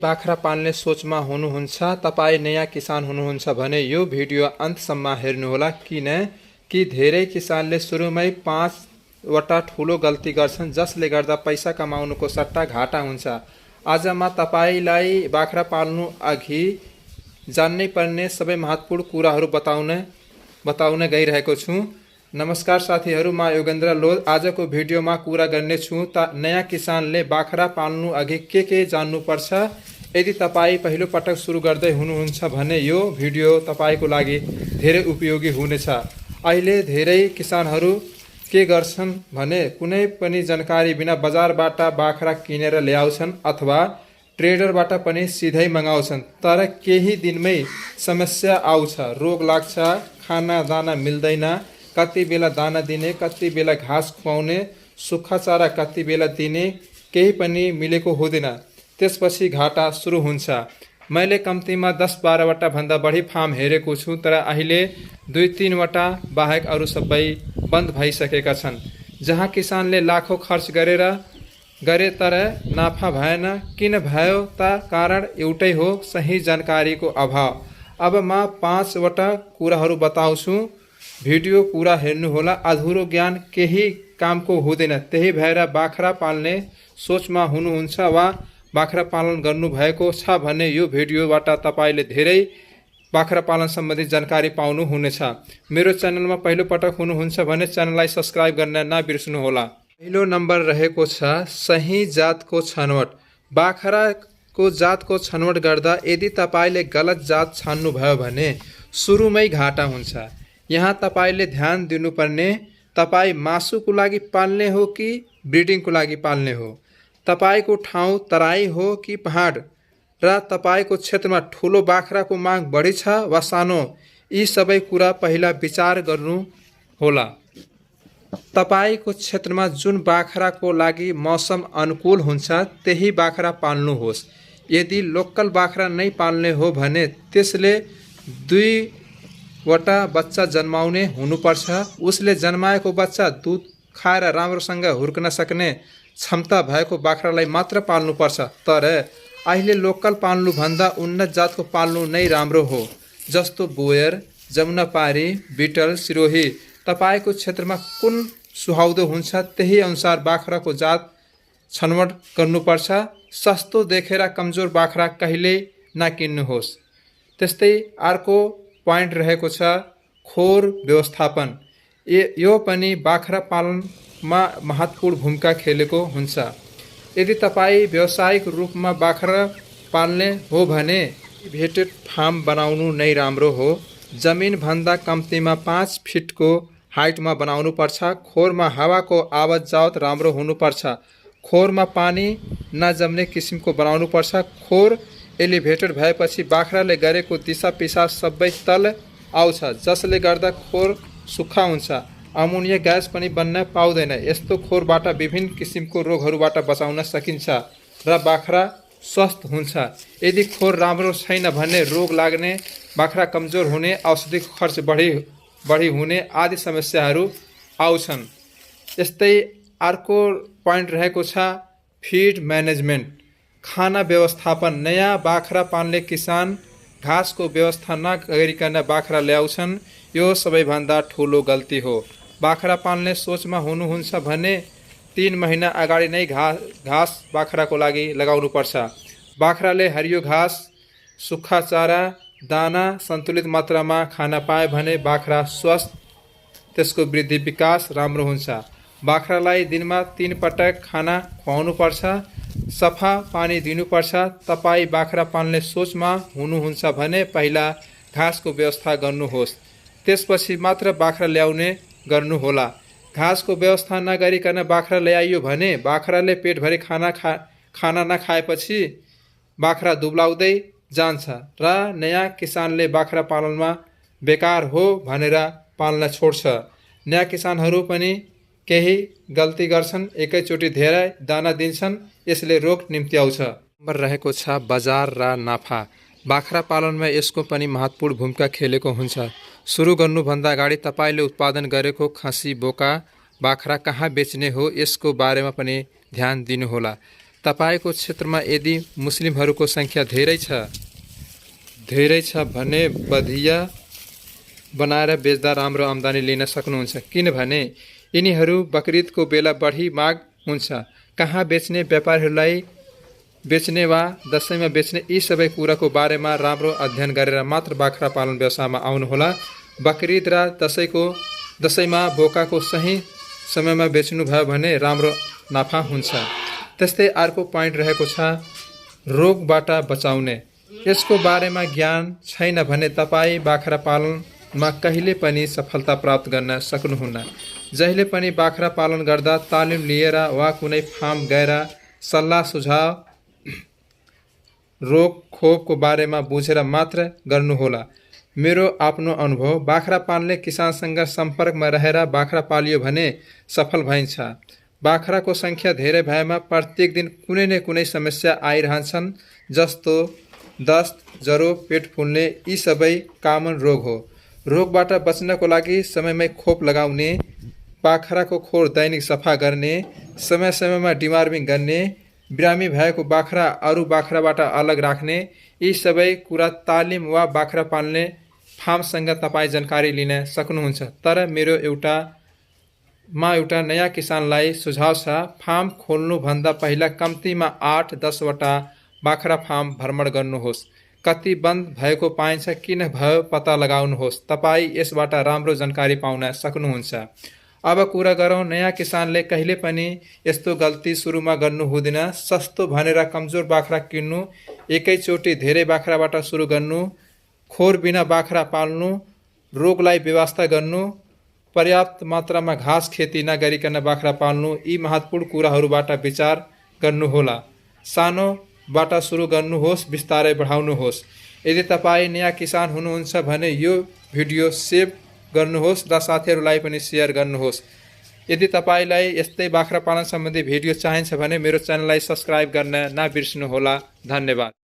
बाख्रा पाल्ने सोचमा हुनुहुन्छ, तपाईँ नयाँ किसान हुनुहुन्छ भने यो भिडियो अन्तसम्म हेर्नुहोला। कि धेरै किसानले सुरुमै 5वटा ठुलो गल्ती गर्छन् जसले गर्दा पैसा कमाउनुको सट्टा घाटा हुन्छ। आज म तपाईलाई बाख्रा पाल्नु अघि जान्नै पर्ने सबै महत्त्वपूर्ण कुराहरू बताउन गइरहेको छु। नमस्कार साथीहरू, म योगेन्द्र लोध। आजको भिडियोमा कुरा गर्नेछु नयाँ किसानले बाख्रा पाल्नु अघि के जान्नुपर्छ। यदि तपाईँ पहिलो पटक सुरु गर्दै हुनुहुन्छ भने यो भिडियो तपाईको लागि धेरै उपयोगी हुनेछ। अहिले धेरै किसानहरू के गर्छन् भने कुनै पनि जानकारी बिना बजारबाट बाख्रा किनेर ल्याउँछन् अथवा ट्रेडरबाट पनि सिधै मगाउँछन्। तर केही दिनमै समस्या आउँछ, रोग लाग्छ, खाना दाना मिल्दैन, कति बेला दाना दिने, कति बेला घाँस खुवाउने, सुक्खा चारा कति बेला दिने, केही पनि मिलेको हुँदैन। त्यसपछि घाटा सुरु हुन्छ। मैले कम्तीमा 10-12वटा भन्दा बढी फार्म हेरेको छु, तर अहिले 2-3वटा बाहेक अरू सबै बन्द भइसकेका छन्। जहाँ किसानले लाखौं खर्च गरे तर नाफा भएन। किन भयो त कारण एउटै हो, सही जानकारीको अभाव। अब म 5वटा कुराहरू बताउँछु, भिडियो पूरा हेर्नुहोला। अधुरो ज्ञान केही कामको हुँदैन। त्यही भएर बाख्रा पाल्ने सोचमा हुनुहुन्छ वा बाख्रा पालन गर्नुभएको छ भने यो भिडियोबाट तपाईले धेरै बाख्रा पालन सम्बन्धी जानकारी पाउनु हुनेछ। मेरो च्यानलमा पहिलो पटक हुनुहुन्छ भने च्यानललाई सब्स्क्राइब गर्न नबिर्सनुहोला। पहिलो नम्बर रहेको छ सही जातको छनौट। बाख्राको जातको छनौट गर्दा यदि तपाईले गलत जात छान्नुभयो भने सुरुमै घाटा हुन्छ। यहाँ तपाईले ध्यान दिनुपर्ने, तपाईँ मासुको लागि पाल्ने हो कि ब्रिडिङको लागि पाल्ने हो, तपाईको ठाउँ तराई हो कि पहाड, र तपाईको क्षेत्रमा ठुलो बाख्राको माग बढी छ वा सानो, यी सबै कुरा पहिला विचार गर्नु होला। तपाईको क्षेत्रमा जुन बाख्राको लागि मौसम अनुकूल हुन्छ त्यही बाख्रा पाल्नुहोस्। यदि लोकल बाख्रा नै पाल्ने हो भने त्यसले 2वटा बच्चा जन्माउने हुनुपर्छ। उसले जन्माएको बच्चा दुध खाएर राम्रोसँग हुर्कन सक्ने क्षमता भएको बाख्रालाई मात्र पाल्नुपर्छ। तर अहिले लोकल पाल्नुभन्दा उन्नत जातको पाल्नु नै राम्रो हो, जस्तो बोयर, जमुनापारी, बिटल, सिरोही। तपाईको क्षेत्रमा कुन सुहाउँदो हुन्छ त्यही अनुसार बाख्राको जात छनौट गर्नुपर्छ। सस्तो देखेर कमजोर बाख्रा कहिल्यै नकिन्नुहोस्। त्यस्तै अर्को पोइन्ट रहेको छ खोर व्यवस्थापन। यो पनि बाख्रा पालनमा महत्त्वपूर्ण भूमिका खेलेको हुन्छ। यदि तपाईँ व्यावसायिक रूपमा बाख्रा पाल्ने हो भने भेटेड फार्म बनाउनु नै राम्रो हो। जमिनभन्दा कम्तीमा 5 फिटको हाइटमा बनाउनुपर्छ। खोरमा हावाको आवत जावत राम्रो हुनुपर्छ। खोरमा पानी नजम्ने किसिमको बनाउनुपर्छ। खोर एलिभेटेड भएपछि बाख्राले गरेको दिशा पिसाब सबै तल आउँछ, जसले गर्दा खोर सुक्खा हुन्छ, अमोनिया ग्यास पनि बन्न पाउँदैन। यस्तो खोरबाट विभिन्न किसिमको रोगहरूबाट बचाउन सकिन्छ र बाख्रा स्वस्थ हुन्छ। यदि खोर राम्रो छैन भने रोग लाग्ने, बाख्रा कमजोर हुने, औषधिको खर्च बढी हुने आदि समस्याहरू आउँछन्। यस्तै अर्को पोइन्ट रहेको छ फिड म्यानेजमेन्ट, खाना व्यवस्थापन। नयाँ बाख्रा पाल्ने किसान घाँसको व्यवस्था नगरिकन बाख्रा ल्याउँछन्। यो सबैभन्दा ठुलो गल्ती हो। बाख्रा पाल्ने सोचमा हुनुहुन्छ भने 3 महिना अगाडि नै घाँस बाख्राको लागि लगाउनुपर्छ। बाख्राले हरियो घाँस, सुक्खा चारा, दाना सन्तुलित मात्रामा खान पाए भने बाख्रा स्वस्थ, त्यसको वृद्धि विकास राम्रो हुन्छ। बाख्रालाई दिनमा 3 पटक खाना खुवाउनुपर्छ, सफा पानी दिनुपर्छ। तपाईँ बाख्रा पाल्ने सोचमा हुनुहुन्छ भने पहिला घाँसको व्यवस्था गर्नुहोस्, त्यसपछि मात्र बाख्रा ल्याउने गर्नुहोला। घाँसको व्यवस्था नगरिकन बाख्रा ल्याइयो भने बाख्राले पेटभरि खाना नखाएपछि बाख्रा दुब्लाउँदै जान्छ र नयाँ किसानले बाख्रा पालनमा बेकार हो भनेर पाल्न छोड्छ। नयाँ किसानहरू पनि केही गल्ती गर्छन्, एकैचोटि धेरै दाना दिन्छन्, यसले रोग निम्ति आउँछ। नम्बर रहेको छ बजार र नाफा। बाख्रा पालनमा यसको पनि महत्त्वपूर्ण भूमिका खेलेको हुन्छ। सुरु गर्नुभन्दा अगाडि तपाईले उत्पादन गरेको खसी, बोका, बाख्रा कहाँ बेच्ने हो यसको बारेमा पनि ध्यान दिनुहोला। तपाईको क्षेत्रमा यदि मुस्लिमहरूको सङ्ख्या धेरै छ भने बधिया बनाएर बेच्दा राम्रो आम्दानी लिन सक्नुहुन्छ, किनभने यिनीहरू बकरिदको बेला बढी माग हुन्छ। कहाँ बेच्ने, व्यापारीहरूलाई बेच्ने वा दसैँमा बेच्ने, यी सबै कुराको बारेमा राम्रो अध्ययन गरेर मात्र बाख्रा पालन व्यवसायमा आउनुहोला। बकरिद र दसैँमा बोकाको सही समयमा बेच्नुभयो भने राम्रो नाफा हुन्छ। त्यस्तै अर्को पोइन्ट रहेको छ रोगबाट बचाउने। यसको बारेमा ज्ञान छैन भने तपाईँ बाख्रा पालनमा कहिले पनि सफलता प्राप्त गर्न सक्नुहुन्न। जहिले पनि बाख्रा पालन गर्दा तालिम लिएर वा कुनै फार्म गएर सल्लाह सुझाव रोग खोपको बारेमा बुझेर मात्र गर्नुहोला। मेरो आफ्नो अनुभव, बाख्रा पाल्ने किसानसँग सम्पर्कमा रहेर बाख्रा पालियो भने सफल भइन्छ। बाख्राको सङ्ख्या धेरै भएमा प्रत्येक दिन कुनै न कुनै समस्या आइरहन्छन्, जस्तो दस्त, ज्वरो, पेट फुल्ने, यी सबै कमन रोग हो। रोगबाट बच्नको लागि समयमै खोप लगाउने, बाख्राको खोर दैनिक सफा गर्ने, समय समयमा डिमार्मिङ गर्ने, बिरामी भएको बाख्रा अरू बाख्राबाट अलग राख्ने, यी सबै कुरा तालिम वा बाख्रा पाल्ने फार्मसँग तपाईँ जानकारी लिन सक्नुहुन्छ। तर मेरो एउटा नयाँ किसानलाई सुझाव छ, फार्म खोल्नुभन्दा पहिला कम्तीमा 8-10 वटा बाख्रा फार्म भ्रमण गर्नुहोस्। कति बन्द भएको पाइन्छ, किन भयो पत्ता लगाउनुहोस्। तपाईँ यसबाट राम्रो जानकारी पाउन सक्नुहुन्छ। अब कुरा गरौँ, नयाँ किसानले कहिले पनि यस्तो गल्ती सुरुमा गर्नु हुँदैन। सस्तो भनेर कमजोर बाख्रा किन्नु, एकैचोटि धेरै बाख्राबाट सुरु गर्नु, खोर बिना बाख्रा पाल्नु, रोगलाई व्यवस्था गर्नु, पर्याप्त मात्रामा घाँस खेती नगरिकन बाख्रा पाल्नु, यी महत्त्वपूर्ण कुराहरूबाट विचार गर्नुहोला। सानोबाट सुरु गर्नुहोस्, बिस्तारै बढाउनुहोस्। यदि तपाईँ नयाँ किसान हुनुहुन्छ भने यो भिडियो सेभ गर्नुहोस् र साथीहरूलाई पनि सेयर गर्नुहोस्। यदि तपाईलाई यस्तै बाख्रा पालन सम्बन्धी भिडियो चाहिन्छ भने मेरो च्यानललाई सब्स्क्राइब गर्न नबिर्सनुहोला। धन्यवाद।